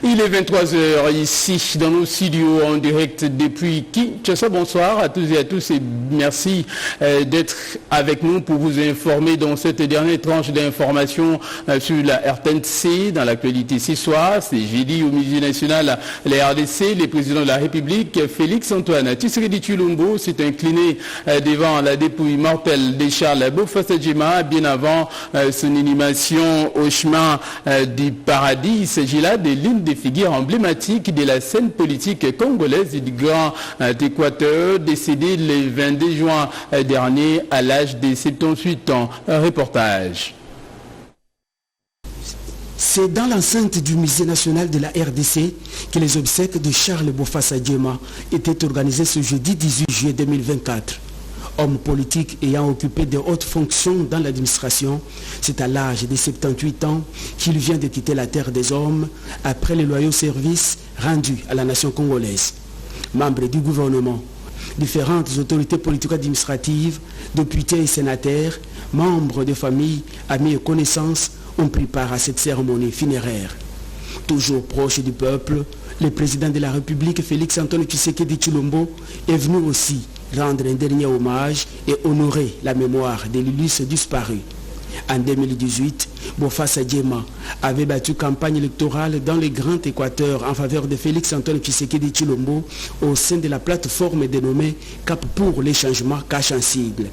Il est 23h ici dans nos studios en direct depuis Kinshasa. Bonsoir à tous et à tous et merci d'être avec nous pour vous informer dans cette dernière tranche d'informations sur la RTNC dans l'actualité ce soir. C'est jeudi au Musée national, la RDC, le président de la République, Félix Antoine Tshisekedi Tshilombo, s'est incliné devant la dépouille mortelle de Charles Bokassa Djema bien avant son inhumation au chemin du paradis. Il s'agit là de l'une des figures emblématiques de la scène politique congolaise du Grand Équateur, décédé le 22 juin dernier à l'âge de 78 ans. Un reportage. C'est dans l'enceinte du Musée national de la RDC que les obsèques de Charles Bokassa Djema étaient organisées ce jeudi 18 juillet 2024. Homme politique ayant occupé de hautes fonctions dans l'administration, c'est à l'âge de 78 ans qu'il vient de quitter la terre des hommes après les loyaux services rendus à la nation congolaise. Membre du gouvernement, différentes autorités politico-administratives, députés et sénateurs, membres de familles, amis et connaissances ont pris part à cette cérémonie funéraire. Toujours proche du peuple, le président de la République, Félix Antoine Tshisekedi Tshilombo, est venu aussi rendre un dernier hommage et honorer la mémoire de l'illustre disparu. En 2018, Bokassa Djema avait battu campagne électorale dans le Grand Équateur en faveur de Félix Antoine Tshisekedi Tshilombo au sein de la plateforme dénommée Cap pour les changements cash en sigle.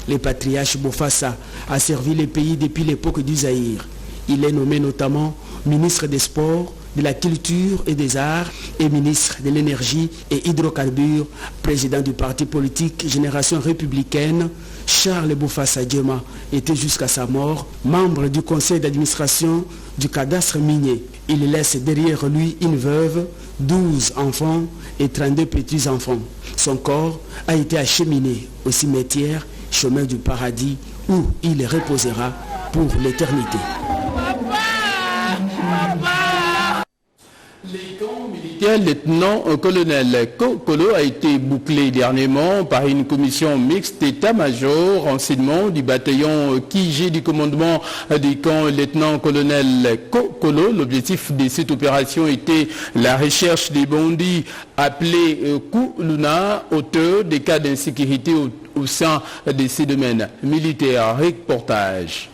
Le patriarche Bokassa a servi le pays depuis l'époque du Zaïre. Il est nommé notamment ministre des Sports, de la Culture et des Arts et ministre de l'Énergie et Hydrocarbures, président du parti politique Génération Républicaine. Charles Bokassa Djema était jusqu'à sa mort membre du conseil d'administration du cadastre minier. Il laisse derrière lui une veuve, 12 enfants et 32 petits-enfants. Son corps a été acheminé au cimetière Chemin du Paradis où il reposera pour l'éternité. Les camps militaires lieutenant-colonel Kokolo a été bouclé dernièrement par une commission mixte état-major renseignement du bataillon Kijé du commandement du camp lieutenant-colonel Kokolo. L'objectif de cette opération était la recherche des bandits appelés Kuluna, auteurs des cas d'insécurité au sein de ces domaines militaires. Reportage.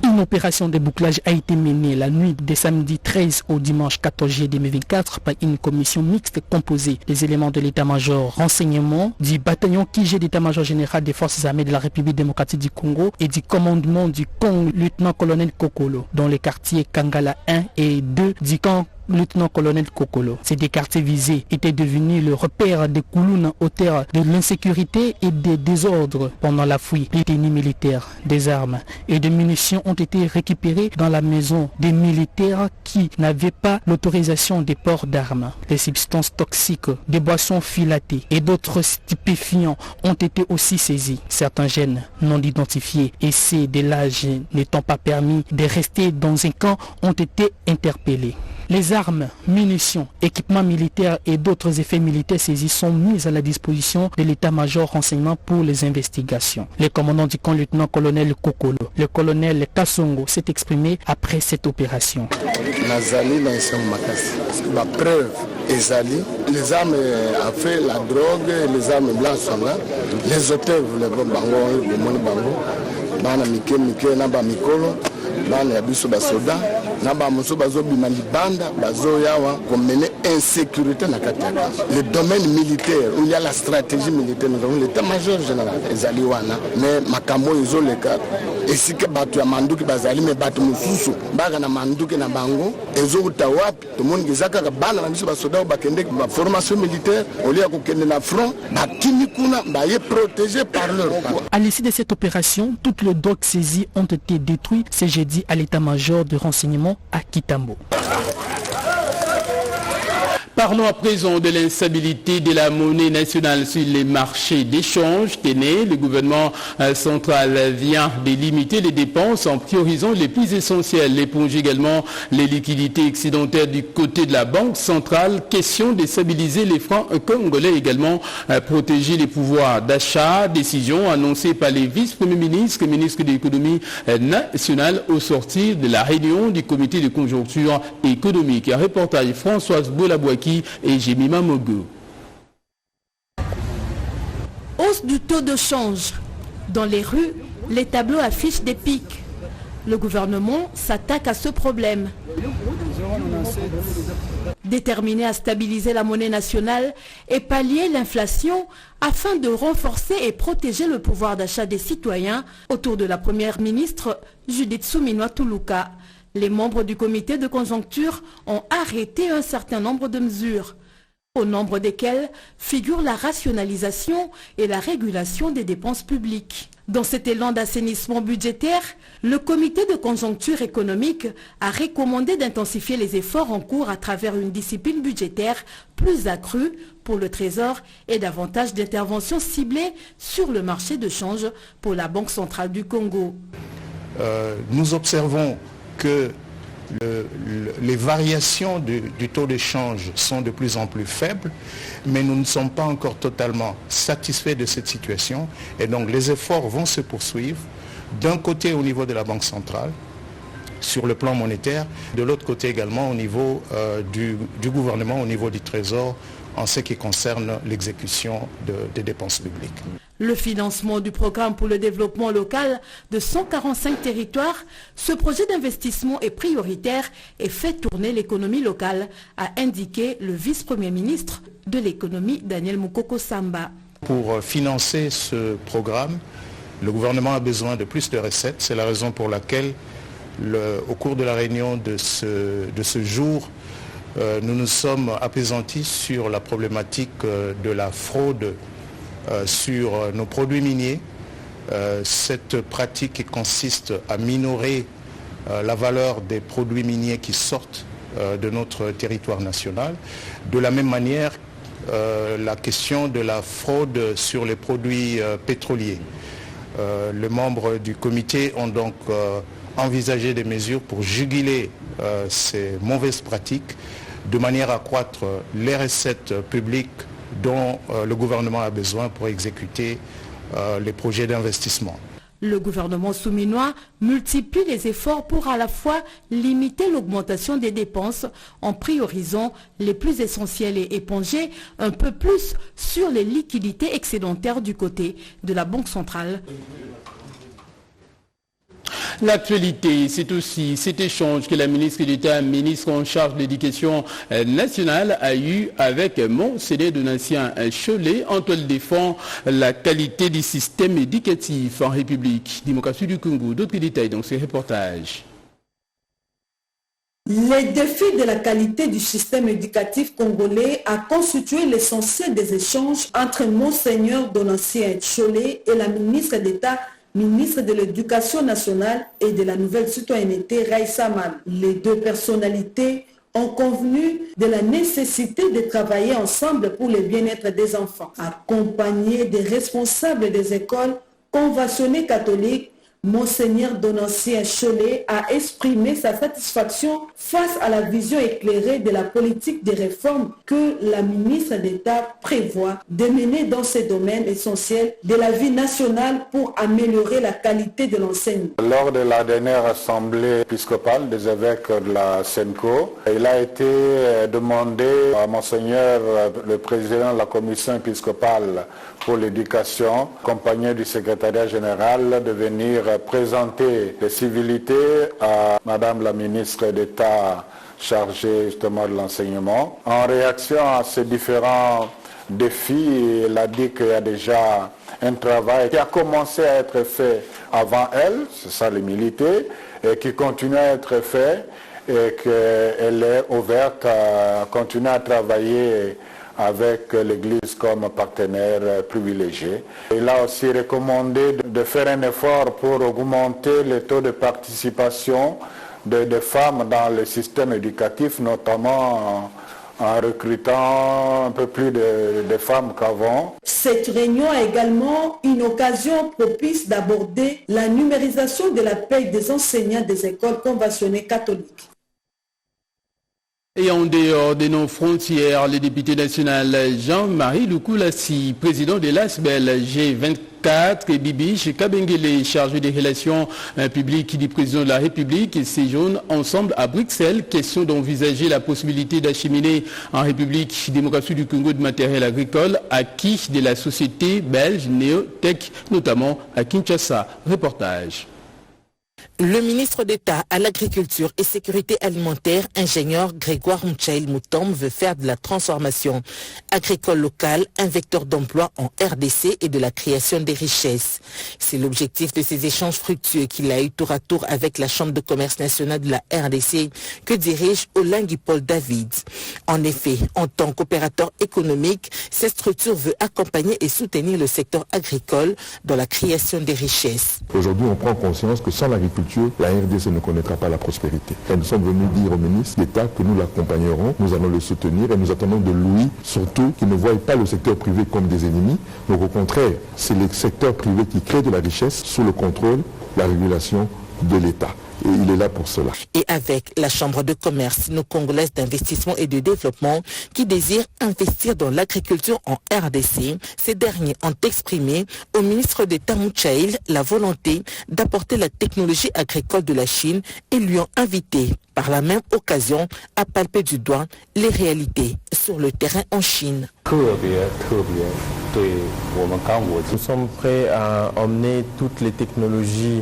Une opération de bouclage a été menée la nuit de samedi 13 au dimanche 14 juillet 2024 par une commission mixte composée des éléments de l'état-major renseignement, du bataillon Kijé d'état-major général des forces armées de la République démocratique du Congo et du commandement du camp lieutenant-colonel Kokolo dans les quartiers Kangala 1 et 2 du camp lieutenant-colonel Kokolo. Ces deux quartiers visés étaient devenus le repère des Kuluna, auteurs de l'insécurité et des désordres. Pendant la fouille, les tenues militaires, des armes et des munitions ont été récupérées dans la maison des militaires qui n'avaient pas l'autorisation des ports d'armes. Des substances toxiques, des boissons filatées et d'autres stupéfiants ont été aussi saisis. Certains jeunes non identifiés et ceux de l'âge n'étant pas permis de rester dans un camp ont été interpellés. Les armes, munitions, équipements militaires et d'autres effets militaires saisis sont mis à la disposition de l'état-major renseignement pour les investigations. Le commandant du camp lieutenant-colonel Kokolo, le colonel Kassongo, s'est exprimé après cette opération. Les armes à fait la drogue, les armes blanches sont là. Les auteurs, les bango, bana mike na ba mikolo bana ya biso basoda na ba moso bazobima libanda bazoyawa pour mener insécurité na kati ya le domaine militaire où il y a la stratégie militaire. Nous avons l'état-major général ezali wana mais makambo ezoleka esika bato ya manduki bazali me bato mususu baka na manduki na bango ezokuta wapi to monde gezaka bana na biso basoda bakende ba formation militaire au lieu kokende na front bakini kuna baye protégé par leur. À l'issue de cette opération, toutes les drogues saisies ont été détruites ce jeudi à l'état-major de renseignement à Kitambo. Parlons à présent de l'instabilité de la monnaie nationale sur les marchés d'échange. Le gouvernement central vient de limiter les dépenses en priorisant les plus essentielles. Éponge également les liquidités excédentaires du côté de la Banque centrale. Question de stabiliser les francs congolais, également protéger les pouvoirs d'achat. Décision annoncée par les vice-premiers ministres et ministres de l'économie nationale au sortir de la réunion du comité de conjoncture économique. Un reportage Françoise Bolabouaki et Jemima Mogo. Hausse du taux de change. Dans les rues, les tableaux affichent des pics. Le gouvernement s'attaque à ce problème. Déterminé à stabiliser la monnaie nationale et pallier l'inflation afin de renforcer et protéger le pouvoir d'achat des citoyens, autour de la première ministre Judith Suminwa Tuluka, les membres du comité de conjoncture ont arrêté un certain nombre de mesures, au nombre desquelles figure la rationalisation et la régulation des dépenses publiques. Dans cet élan d'assainissement budgétaire, le comité de conjoncture économique a recommandé d'intensifier les efforts en cours à travers une discipline budgétaire plus accrue pour le Trésor et davantage d'interventions ciblées sur le marché de change pour la Banque centrale du Congo. Nous observons que les variations du taux d'échange sont de plus en plus faibles, mais nous ne sommes pas encore totalement satisfaits de cette situation et donc les efforts vont se poursuivre d'un côté au niveau de la Banque centrale sur le plan monétaire, de l'autre côté également au niveau du gouvernement, au niveau du Trésor en ce qui concerne l'exécution des dépenses publiques. Le financement du programme pour le développement local de 145 territoires, ce projet d'investissement est prioritaire et fait tourner l'économie locale, a indiqué le vice-premier ministre de l'économie Daniel Mukoko Samba. Pour financer ce programme, le gouvernement a besoin de plus de recettes. C'est la raison pour laquelle, au cours de la réunion de ce jour, nous nous sommes appesantis sur la problématique de la fraude sur nos produits miniers. Cette pratique qui consiste à minorer la valeur des produits miniers qui sortent de notre territoire national. De la même manière, la question de la fraude sur les produits pétroliers. Les membres du comité ont donc envisagé des mesures pour juguler ces mauvaises pratiques de manière à accroître les recettes publiques dont le gouvernement a besoin pour exécuter les projets d'investissement. Le gouvernement souminois multiplie les efforts pour à la fois limiter l'augmentation des dépenses en priorisant les plus essentielles et éponger un peu plus sur les liquidités excédentaires du côté de la Banque centrale. L'actualité, c'est aussi cet échange que la ministre d'État, ministre en charge de l'éducation nationale, a eu avec Monseigneur Donatien Cholet. Antoine défend la qualité du système éducatif en République démocratique du Congo. D'autres détails dans ce reportage. Les défis de la qualité du système éducatif congolais a constitué l'essentiel des échanges entre Monseigneur Donatien Cholet et la ministre d'État, ministre de l'Éducation nationale et de la nouvelle citoyenneté, Raissa Mal. Les deux personnalités ont convenu de la nécessité de travailler ensemble pour le bien-être des enfants. Accompagné des responsables des écoles conventionnées catholiques, Monseigneur Donatien Cholet a exprimé sa satisfaction face à la vision éclairée de la politique de réforme que la ministre d'État prévoit de mener dans ces domaines essentiels de la vie nationale pour améliorer la qualité de l'enseignement. Lors de la dernière assemblée épiscopale des évêques de la SENCO, il a été demandé à Monseigneur, le président de la commission épiscopale pour l'éducation, accompagné du secrétariat général, de venir présenter les civilités à Madame la ministre d'État chargée justement de l'enseignement. En réaction à ces différents défis, elle a dit qu'il y a déjà un travail qui a commencé à être fait avant elle, c'est ça l'humilité, et qui continue à être fait et qu'elle est ouverte à continuer à travailler avec l'Église comme partenaire privilégié. Il a aussi recommandé de faire un effort pour augmenter le taux de participation des femmes dans le système éducatif, notamment en recrutant un peu plus de femmes qu'avant. Cette réunion est également une occasion propice d'aborder la numérisation de la paie des enseignants des écoles conventionnées catholiques. Et en dehors de nos frontières, le député national Jean-Marie Loukou-Lassi, président de l'ASBEL G24 et Bibiche Kabengele, chargé des relations publiques du président de la République, séjournent ensemble à Bruxelles. Question d'envisager la possibilité d'acheminer en République démocratique du Congo de matériel agricole acquis de la société belge Neotech, notamment à Kinshasa. Reportage. Le ministre d'État à l'Agriculture et Sécurité Alimentaire, ingénieur Grégoire Mouchaïl Moutombe, veut faire de la transformation agricole locale un vecteur d'emploi en RDC et de la création des richesses. C'est l'objectif de ces échanges fructueux qu'il a eu tour à tour avec la Chambre de commerce nationale de la RDC que dirige Olingui Paul David. En effet, en tant qu'opérateur économique, cette structure veut accompagner et soutenir le secteur agricole dans la création des richesses. Aujourd'hui, on prend conscience que sans l'agriculture, la RDC ne connaîtra pas la prospérité. Et nous sommes venus dire au ministre d'État que nous l'accompagnerons, nous allons le soutenir et nous attendons de lui surtout qu'il ne voie pas le secteur privé comme des ennemis. Donc au contraire, c'est le secteur privé qui crée de la richesse sous le contrôle, la régulation de l'État. Et il est là pour cela. Et avec la Chambre de commerce congolaise d'investissement et de développement qui désire investir dans l'agriculture en RDC, ces derniers ont exprimé au ministre d'État Mouchaïl la volonté d'apporter la technologie agricole de la Chine et lui ont invité par la même occasion à palper du doigt les réalités sur le terrain en Chine. Nous sommes prêts à emmener toutes les technologies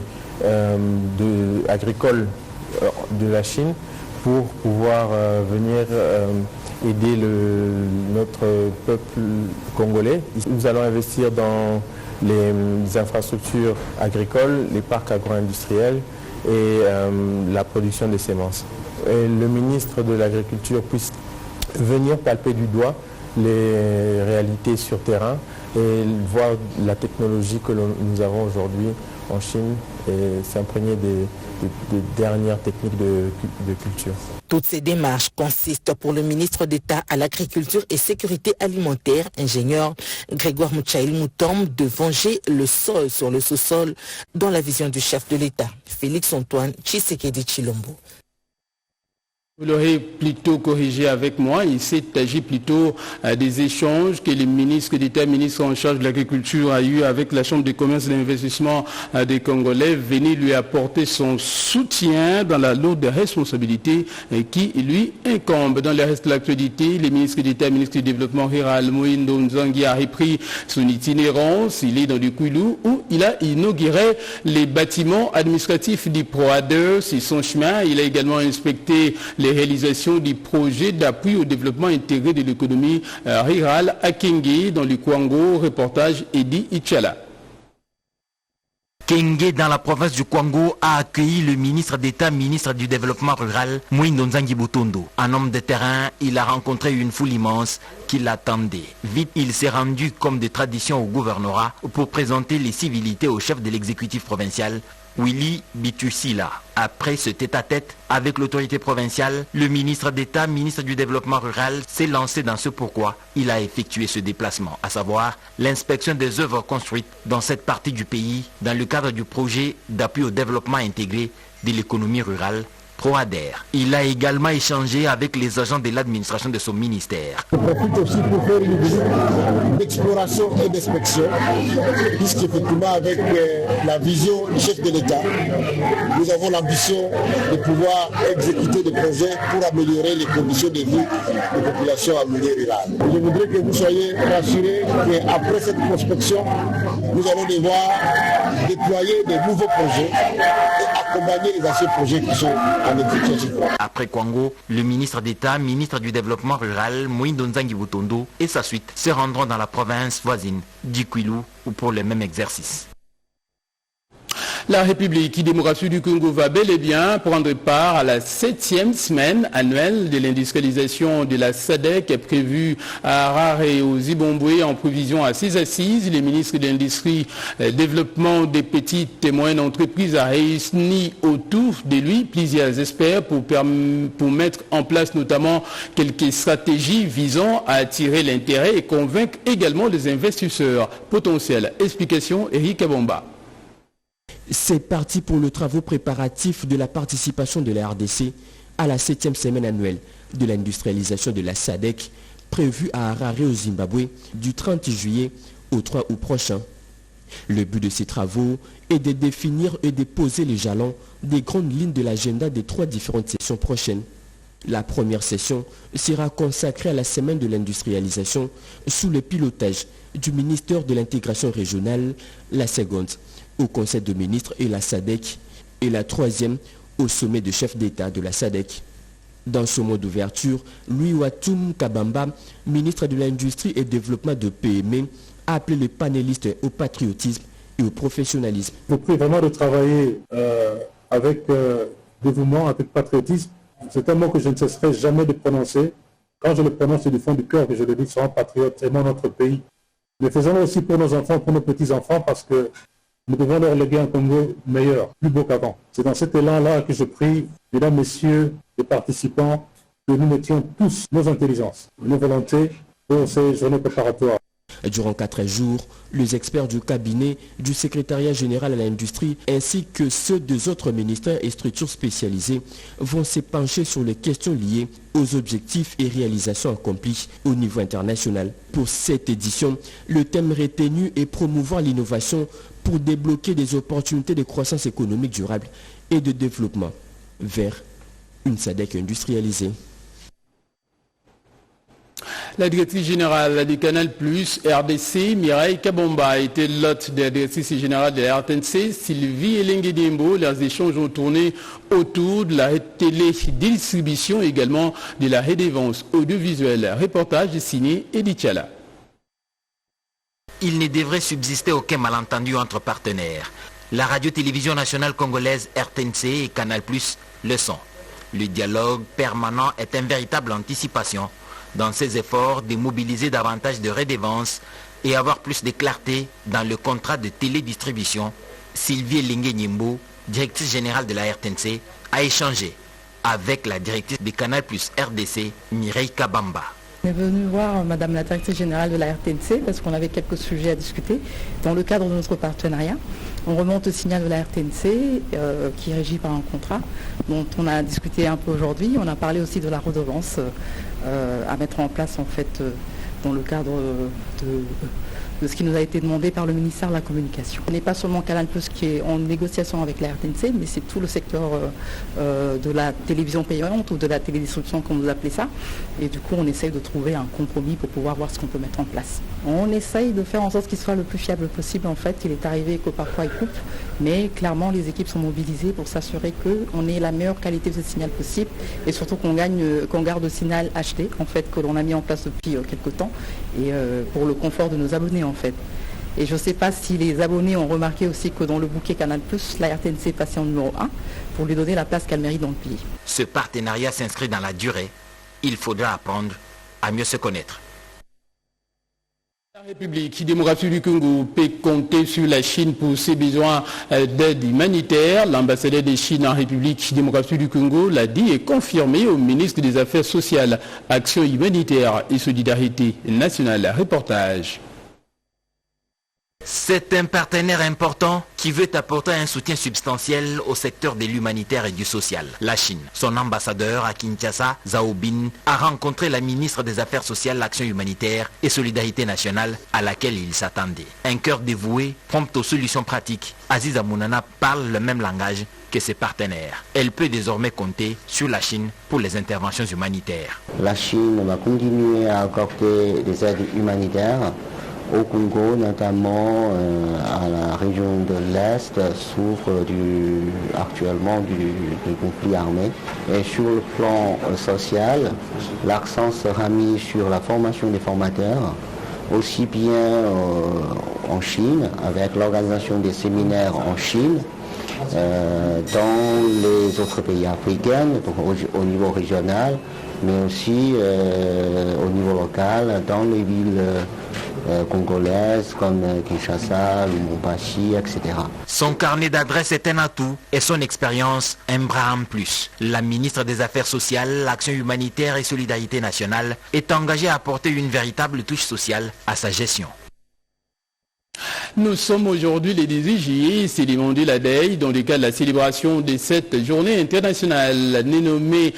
agricoles de la Chine pour pouvoir venir aider notre peuple congolais. Nous allons investir dans les infrastructures agricoles, les parcs agro-industriels et la production des semences. Et le ministre de l'Agriculture puisse venir palper du doigt les réalités sur terrain et voir la technologie que nous avons aujourd'hui en Chine et s'imprégner des dernières techniques de culture. Toutes ces démarches consistent pour le ministre d'État à l'Agriculture et Sécurité Alimentaire, ingénieur Grégoire Mouchaïl Moutombe, de venger le sol sur le sous-sol dans la vision du chef de l'État, Félix-Antoine Tshisekedi Tshilombo. Vous l'aurez plutôt corrigé avec moi, il s'agit plutôt des échanges que le ministre d'État, ministre en charge de l'agriculture a eu avec la Chambre de commerce et d'investissement des Congolais, venir lui apporter son soutien dans la lourde responsabilité qui lui incombe. Dans le reste de l'actualité, le ministre d'État, ministre du Développement rural, Moïndo Nzangi, a repris son itinérance. Il est dans du Kouilou où il a inauguré les bâtiments administratifs du PROADER. C'est son chemin. Il a également inspecté les réalisations du projet d'appui au développement intégré de l'économie rurale à Kenge, dans le Kwango. Reportage Edi Ichala. Kenge, dans la province du Kwango, a accueilli le ministre d'État, ministre du Développement rural, Moïndo Nzangi Butondo. Un homme de terrain, il a rencontré une foule immense qui l'attendait. Vite, il s'est rendu comme de tradition au gouvernorat pour présenter les civilités au chef de l'exécutif provincial, Willy Bitusila. Après ce tête-à-tête avec l'autorité provinciale, le ministre d'État, ministre du Développement rural, s'est lancé dans ce pourquoi il a effectué ce déplacement, à savoir l'inspection des œuvres construites dans cette partie du pays dans le cadre du projet d'appui au développement intégré de l'économie rurale, PROADER. Il a également échangé avec les agents de l'administration de son ministère. Je profite aussi pour faire une visite d'exploration et d'inspection, puisqu'effectivement avec la vision du chef de l'État, nous avons l'ambition de pouvoir exécuter des projets pour améliorer les conditions de vie des populations en milieu rural. Je voudrais que vous soyez rassurés qu'après cette prospection, nous allons devoir déployer des nouveaux projets et accompagner les anciens projets qui sont en exécution. Après Kwango, le ministre d'État, ministre du Développement rural, Moïndo Nzangi Butondo, et sa suite se rendront dans la province voisine d'Ikwilu pour le même exercice. La République démocratique du Congo va bel et bien prendre part à la 7e semaine annuelle de l'industrialisation de la SADC prévue à Harare et au Zimbabwe en prévision à 6 assises. Les ministres de l'Industrie, développement des petites et moyennes entreprises a réuni autour de lui plusieurs experts pour mettre en place notamment quelques stratégies visant à attirer l'intérêt et convaincre également les investisseurs potentiels. Explication Eric Kabomba. C'est parti pour le travaux préparatifs de la participation de la RDC à la 7e semaine annuelle de l'industrialisation de la SADC prévue à Harare au Zimbabwe du 30 juillet au 3 août prochain. Le but de ces travaux est de définir et de poser les jalons des grandes lignes de l'agenda des 3 différentes sessions prochaines. La première session sera consacrée à la semaine de l'industrialisation sous le pilotage du ministère de l'intégration régionale, la seconde au Conseil de ministres et la SADC, et la troisième au sommet de chefs d'État de la SADC. Dans ce mot d'ouverture, Louis Watum Kabamba, ministre de l'Industrie et Développement de PME, a appelé les panélistes au patriotisme et au professionnalisme. Je vous prie vraiment de travailler avec dévouement, avec patriotisme. C'est un mot que je ne cesserai jamais de prononcer. Quand je le prononce, c'est du fond du cœur que je le dis, soyons patriotes, aimons notre pays. Mais faisons-le aussi pour nos enfants, pour nos petits-enfants, parce que nous devons leur léguer un Congo meilleur, plus beau qu'avant. C'est dans cet élan-là que je prie, mesdames, messieurs, les participants, que nous mettions tous nos intelligences, nos volontés pour ces journées préparatoires. Durant 4 jours, les experts du cabinet du secrétariat général à l'industrie ainsi que ceux des autres ministères et structures spécialisées vont se pencher sur les questions liées aux objectifs et réalisations accomplies au niveau international. Pour cette édition, le thème retenu est promouvoir l'innovation pour débloquer des opportunités de croissance économique durable et de développement vers une SADC industrialisée. La directrice générale du Canal+, RDC, Mireille Kabomba, a été l'hôte de la directrice générale de la RTNC, Sylvie Elengue-Diembo. Leurs échanges ont tourné autour de la télédistribution et également de la redevance audiovisuelle. Reportage signé Edith Chala. Il ne devrait subsister aucun malentendu entre partenaires. La radio-télévision nationale congolaise RTNC et Canal+, le sont. Le dialogue permanent est une véritable anticipation dans ses efforts de mobiliser davantage de redevances et avoir plus de clarté dans le contrat de télédistribution. Sylvie Elengue-Diembo, directrice générale de la RTNC, a échangé avec la directrice de Canal+ RDC, Mireille Kabamba. On est venu voir Madame la directrice générale de la RTNC parce qu'on avait quelques sujets à discuter dans le cadre de notre partenariat. On remonte au signal de la RTNC qui est régi par un contrat dont on a discuté un peu aujourd'hui. On a parlé aussi de la redevance à mettre en place en fait dans le cadre de ce qui nous a été demandé par le ministère de la Communication. On n'est pas seulement Canal+ qui est en négociation avec la RTNC, mais c'est tout le secteur de la télévision payante ou de la télédistribution, comme vous appelez ça. Et du coup, on essaye de trouver un compromis pour pouvoir voir ce qu'on peut mettre en place. On essaye de faire en sorte qu'il soit le plus fiable possible. En fait, il est arrivé que parfois il coupe, mais clairement, les équipes sont mobilisées pour s'assurer qu'on ait la meilleure qualité de ce signal possible et surtout qu'on garde le signal HD, en fait, que l'on a mis en place depuis quelques temps et pour le confort de nos abonnés, en fait. Et je ne sais pas si les abonnés ont remarqué aussi que dans le bouquet Canal+, la RTNC est passée en numéro 1 pour lui donner la place qu'elle mérite dans le pays. Ce partenariat s'inscrit dans la durée. Il faudra apprendre à mieux se connaître. La République démocratique du Congo peut compter sur la Chine pour ses besoins d'aide humanitaire. L'ambassadeur de Chine en République démocratique du Congo l'a dit et confirmé au ministre des Affaires sociales, Action humanitaire et solidarité nationale. Reportage. C'est un partenaire important qui veut apporter un soutien substantiel au secteur de l'humanitaire et du social. La Chine, son ambassadeur à Kinshasa, Zhao Bin, a rencontré la ministre des Affaires sociales, l'Action humanitaire et solidarité nationale à laquelle il s'attendait. Un cœur dévoué, prompt aux solutions pratiques. Aziza Mounana parle le même langage que ses partenaires. Elle peut désormais compter sur la Chine pour les interventions humanitaires. La Chine va continuer à accorder des aides humanitaires au Congo, notamment à la région de l'Est, souffre actuellement du conflit armé. Et sur le plan social, l'accent sera mis sur la formation des formateurs, aussi bien en Chine, avec l'organisation des séminaires en Chine, dans les autres pays africains, donc au niveau régional, mais aussi au niveau local, dans les villes congolaises comme Kinshasa, Lubumbashi, etc. Son carnet d'adresses est un atout et son expérience un bras en plus. La ministre des Affaires sociales, l'Action humanitaire et Solidarité nationale est engagée à apporter une véritable touche sociale à sa gestion. Nous sommes aujourd'hui le 18 juillet, c'est le Mondial Day, dans le cadre de la célébration de cette journée internationale nommée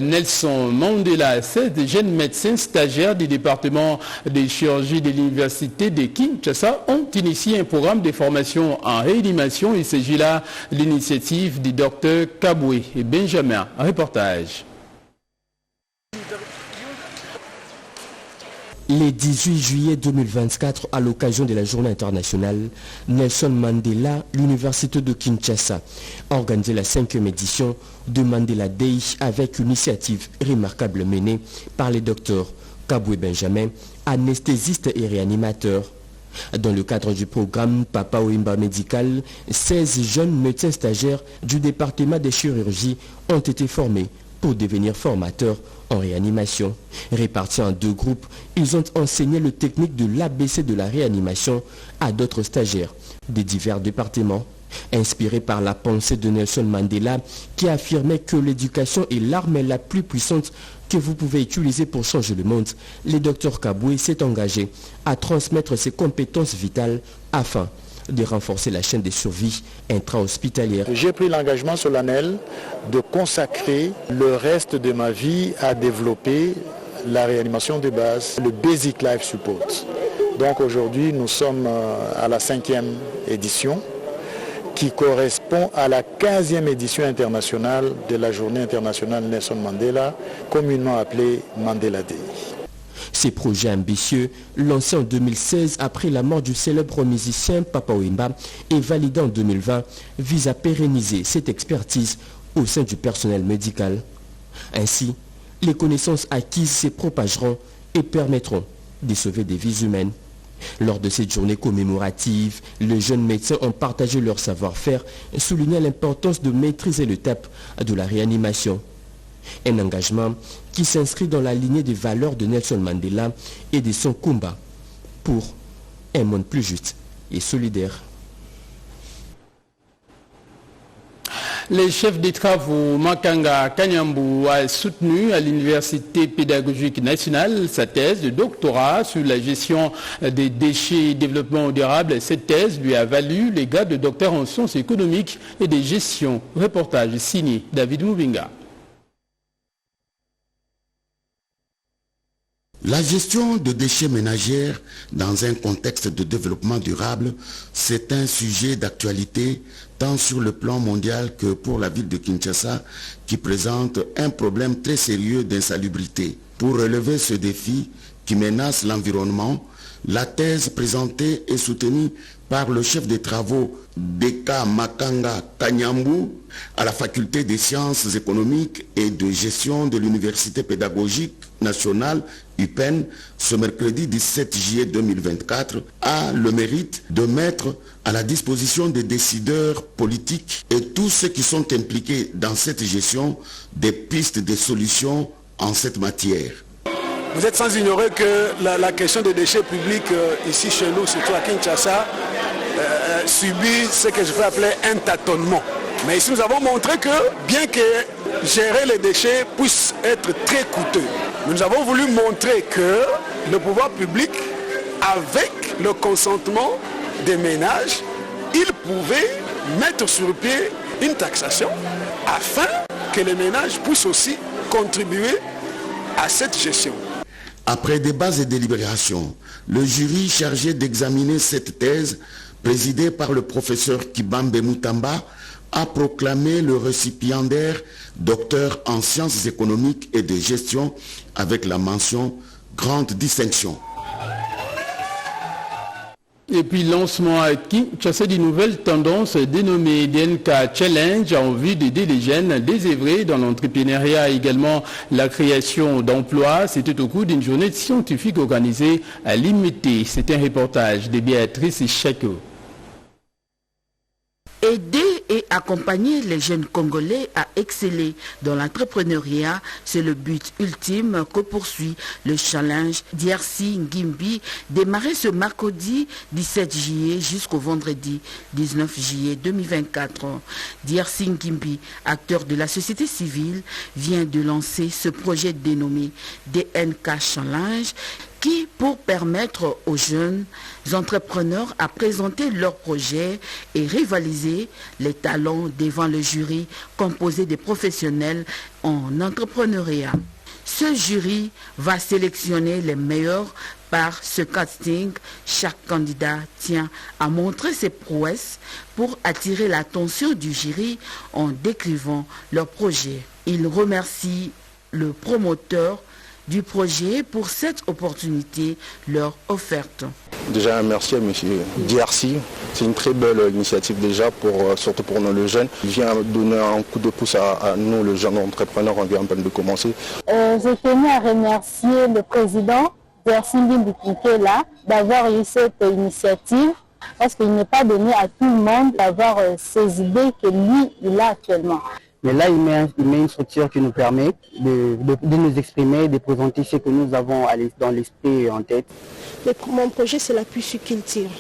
Nelson Mandela. 7 jeunes médecins stagiaires du département de chirurgie de l'université de Kinshasa ont initié un programme de formation en réanimation. Il s'agit là de l'initiative du docteur Kaboué et Benjamin. Un reportage. Le 18 juillet 2024, à l'occasion de la journée internationale, Nelson Mandela, l'université de Kinshasa, a organisé la 5e édition de Mandela Day avec une initiative remarquable menée par les docteurs Kaboué Benjamin, anesthésiste et réanimateur. Dans le cadre du programme Papa Wimba Médical, 16 jeunes médecins stagiaires du département de chirurgie ont été formés pour devenir formateurs en réanimation. Répartis en 2 groupes, ils ont enseigné le technique de l'ABC de la réanimation à d'autres stagiaires des divers départements. Inspiré par la pensée de Nelson Mandela qui affirmait que l'éducation est l'arme la plus puissante que vous pouvez utiliser pour changer le monde, le docteur Kaboué s'est engagé à transmettre ses compétences vitales afin de renforcer la chaîne de survie intra-hospitalière. J'ai pris l'engagement solennel de consacrer le reste de ma vie à développer la réanimation de base, le Basic Life Support. Donc aujourd'hui, nous sommes à la 5e édition qui correspond à la 15e édition internationale de la journée internationale Nelson Mandela, communément appelée Mandela Day. Ces projets ambitieux, lancés en 2016 après la mort du célèbre musicien Papa Wemba et validés en 2020, visent à pérenniser cette expertise au sein du personnel médical. Ainsi, les connaissances acquises se propageront et permettront de sauver des vies humaines. Lors de cette journée commémorative, les jeunes médecins ont partagé leur savoir-faire, soulignant l'importance de maîtriser l'étape de la réanimation. Un engagement qui s'inscrit dans la lignée des valeurs de Nelson Mandela et de son combat pour un monde plus juste et solidaire. Le chef des travaux Makanga Kanyambu a soutenu à l'Université pédagogique nationale sa thèse de doctorat sur la gestion des déchets et développement durable. Cette thèse lui a valu les grades de docteur en sciences économiques et de gestion. Reportage signé David Moubinga. La gestion de déchets ménagers dans un contexte de développement durable, c'est un sujet d'actualité tant sur le plan mondial que pour la ville de Kinshasa qui présente un problème très sérieux d'insalubrité. Pour relever ce défi qui menace l'environnement, la thèse présentée et soutenue par le chef des travaux Deka Makanga Kanyambu à la faculté des sciences économiques et de gestion de l'Université pédagogique nationale UPEN ce mercredi 17 juillet 2024 a le mérite de mettre à la disposition des décideurs politiques et tous ceux qui sont impliqués dans cette gestion des pistes de solutions en cette matière. Vous êtes sans ignorer que la question des déchets publics ici chez nous, surtout à Kinshasa, subit ce que je vais appeler un tâtonnement. Mais ici nous avons montré que bien que gérer les déchets puisse être très coûteux, nous avons voulu montrer que le pouvoir public, avec le consentement des ménages, il pouvait mettre sur pied une taxation afin que les ménages puissent aussi contribuer à cette gestion. Après débats et délibérations, le jury chargé d'examiner cette thèse, présidé par le professeur Kibambe Mutamba, a proclamé le récipiendaire docteur en sciences économiques et de gestion avec la mention grande distinction. Et puis lancement à Kinshasa d'une nouvelle tendance dénommée DNK Challenge en vue d'aider les jeunes désœuvrés dans l'entrepreneuriat et également la création d'emplois. C'était au cours d'une journée scientifique organisée à l'IMT. C'est un reportage de Béatrice Chako. Aider et Accompagner les jeunes Congolais à exceller dans l'entrepreneuriat, c'est le but ultime que poursuit le challenge DRC Ngimbi, démarré ce mercredi 17 juillet jusqu'au vendredi 19 juillet 2024. DRC Ngimbi, acteur de la société civile, vient de lancer ce projet dénommé DNK Challenge qui, pour permettre aux jeunes entrepreneurs à présenter leurs projets et rivaliser les talents devant le jury composé de professionnels en entrepreneuriat. Ce jury va sélectionner les meilleurs par ce casting. Chaque candidat tient à montrer ses prouesses pour attirer l'attention du jury en décrivant leur projet. Il remercie le promoteur du projet pour cette opportunité leur offerte. Déjà merci à M. DRC, c'est une très belle initiative déjà, surtout pour nous les jeunes. Il vient donner un coup de pouce à nous les jeunes entrepreneurs, on vient à peine de commencer. J'ai tenu à remercier le président DRC Ngimbi qui est là d'avoir eu cette initiative parce qu'il n'est pas donné à tout le monde d'avoir ces idées que lui il a actuellement. Mais là, il met une structure qui nous permet de nous exprimer, de présenter ce que nous avons dans l'esprit et en tête. Mon projet, c'est la pisciculture.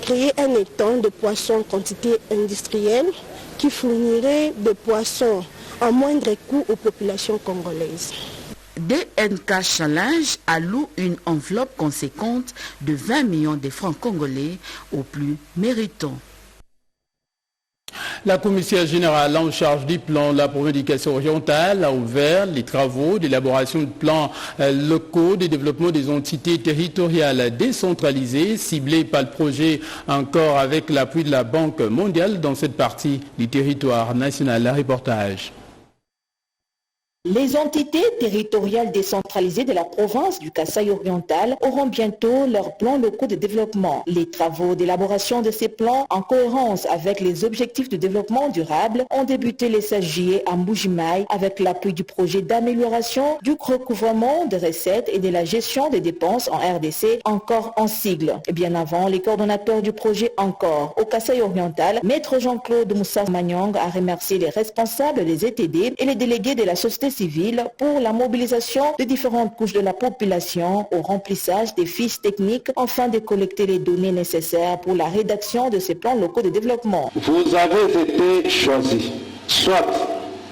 Créer un étang de poissons en quantité industrielle qui fournirait des poissons à moindre coût aux populations congolaises. DNK Challenge alloue une enveloppe conséquente de 20 millions de francs congolais aux plus méritants. La commissaire générale en charge du plan de la province d'éducation orientale a ouvert les travaux d'élaboration de plans locaux de développement des entités territoriales décentralisées ciblées par le projet encore avec l'appui de la Banque mondiale dans cette partie du territoire national. Reportage. Les entités territoriales décentralisées de la province du Kasaï oriental auront bientôt leurs plans locaux de développement. Les travaux d'élaboration de ces plans, en cohérence avec les objectifs de développement durable, ont débuté le 16 juillet à Mbujimaï avec l'appui du projet d'amélioration du recouvrement des recettes et de la gestion des dépenses en RDC, encore en sigle. Et bien avant, les coordonnateurs du projet encore au Kasaï oriental, Maître Jean-Claude Moussa Manyang a remercié les responsables des ETD et les délégués de la société civile pour la mobilisation des différentes couches de la population au remplissage des fiches techniques afin de collecter les données nécessaires pour la rédaction de ces plans locaux de développement. Vous avez été choisis, soit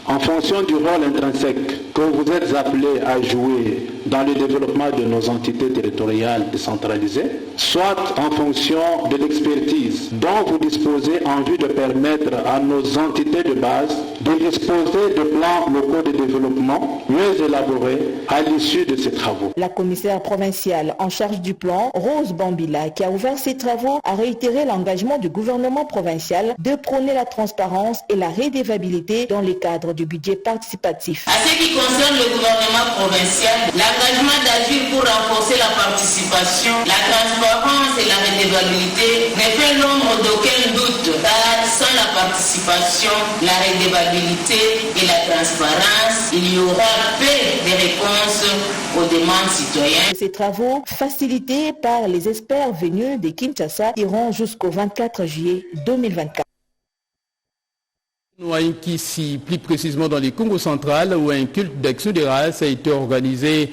en fonction du rôle intrinsèque que vous êtes appelés à jouer dans le développement de nos entités territoriales décentralisées, soit en fonction de l'expertise dont vous disposez en vue de permettre à nos entités de base de disposer de plans locaux de développement mieux élaborés à l'issue de ces travaux. La commissaire provinciale en charge du plan, Rose Bambila, qui a ouvert ces travaux, a réitéré l'engagement du gouvernement provincial de prôner la transparence et la redevabilité dans les cadres du budget participatif. À ce qui concerne le gouvernement provincial, l'engagement d'agir pour renforcer la participation, la transparence et la redevabilité ne fait l'ombre d'aucun doute, car sans la participation, la redevabilité et la transparence, il y aura peu de réponses aux demandes citoyennes. Ces travaux, facilités par les experts venus de Kinshasa, iront jusqu'au 24 juillet 2024. Ici, plus précisément dans les Congo central, où un culte d'action de grâce a été organisé,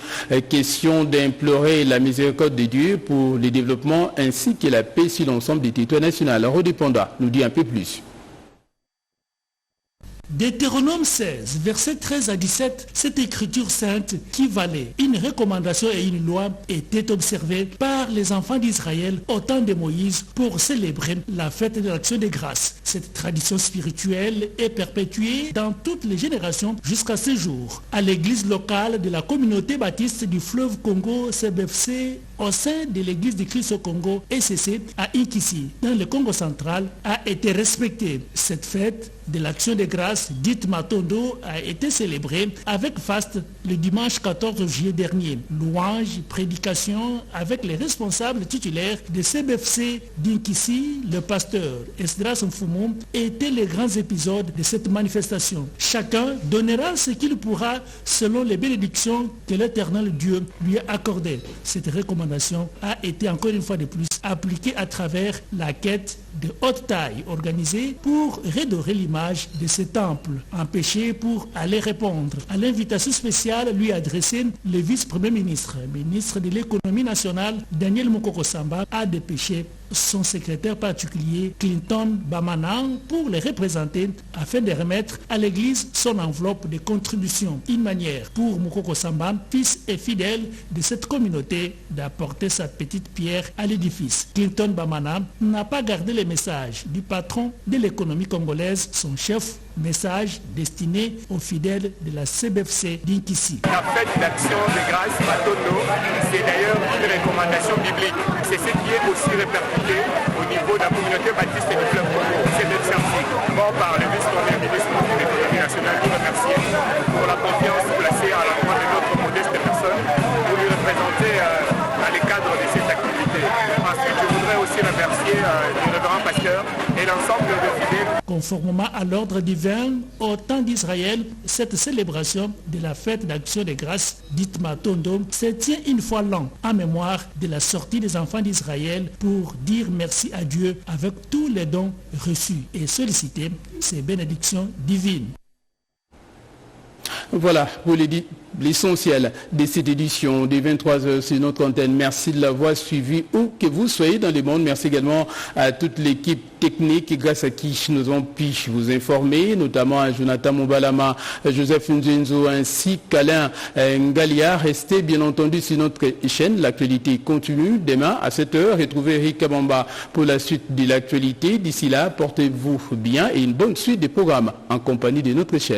question d'implorer la miséricorde de Dieu pour le développement ainsi que la paix sur l'ensemble du territoire national. Rodépanda nous dit un peu plus. Deutéronome 16, versets 13 à 17, cette écriture sainte qui valait une recommandation et une loi était observée par les enfants d'Israël au temps de Moïse pour célébrer la fête de l'action des grâces. Cette tradition spirituelle est perpétuée dans toutes les générations jusqu'à ce jour. À l'église locale de la communauté baptiste du fleuve Congo, CBFC, au sein de l'église de Christ au Congo, ECC, à Inkisi, dans le Congo central, a été respectée. Cette fête de l'action des grâces, dite Matondo, a été célébrée avec faste le dimanche 14 juillet dernier. Louanges, prédications avec les responsables titulaires de CBFC d'Inkisi, le pasteur Esdras Mfumu, étaient les grands épisodes de cette manifestation. Chacun donnera ce qu'il pourra selon les bénédictions que l'Éternel Dieu lui a accordées. Cette recommandation a été encore une fois de plus complexe appliqué à travers la quête de haute taille organisée pour redorer l'image de ce temple, empêché pour aller répondre à l'invitation spéciale lui adressée le vice-premier ministre de l'économie nationale, Daniel Mukoko Samba, a dépêché son secrétaire particulier Clinton Bamana pour les représenter afin de remettre à l'église son enveloppe de contribution. Une manière pour Mukoko Samba, fils et fidèle de cette communauté, d'apporter sa petite pierre à l'édifice. Clinton Bamana n'a pas gardé les messages du patron de l'économie congolaise, son chef, message destiné aux fidèles de la CBFC d'Inkissi. La fête d'action de grâce Matondo, c'est d'ailleurs une recommandation biblique. C'est ce qui est aussi répercuté au niveau de la communauté baptiste du fleuve Congo. C'est l'exercice. Bon, par le vice-premier ministre de l'économie nationale, nous remercier pour la confiance placée à l'endroit de notre modeste personne pour lui représenter dans les cadres de cette activité. Ensuite, je voudrais aussi remercier le révérend pasteur et l'ensemble des fidèles. Conformément à l'ordre divin, au temps d'Israël, cette célébration de la fête d'action de grâce, dite Matondo, se tient une fois l'an en mémoire de la sortie des enfants d'Israël pour dire merci à Dieu avec tous les dons reçus et solliciter ses bénédictions divines. Voilà, vous l'avez dit, l'essentiel de cette édition des 23h sur notre antenne. Merci de l'avoir suivi où que vous soyez dans le monde. Merci également à toute l'équipe technique grâce à qui nous avons pu vous informer, notamment à Jonathan Mobalama, Joseph Nzenzo ainsi qu'Alain Ngalia. Restez bien entendu sur notre chaîne. L'actualité continue. Demain à 7h, retrouvez Eric Kabamba pour la suite de l'actualité. D'ici là, portez-vous bien et une bonne suite des programmes en compagnie de notre chaîne.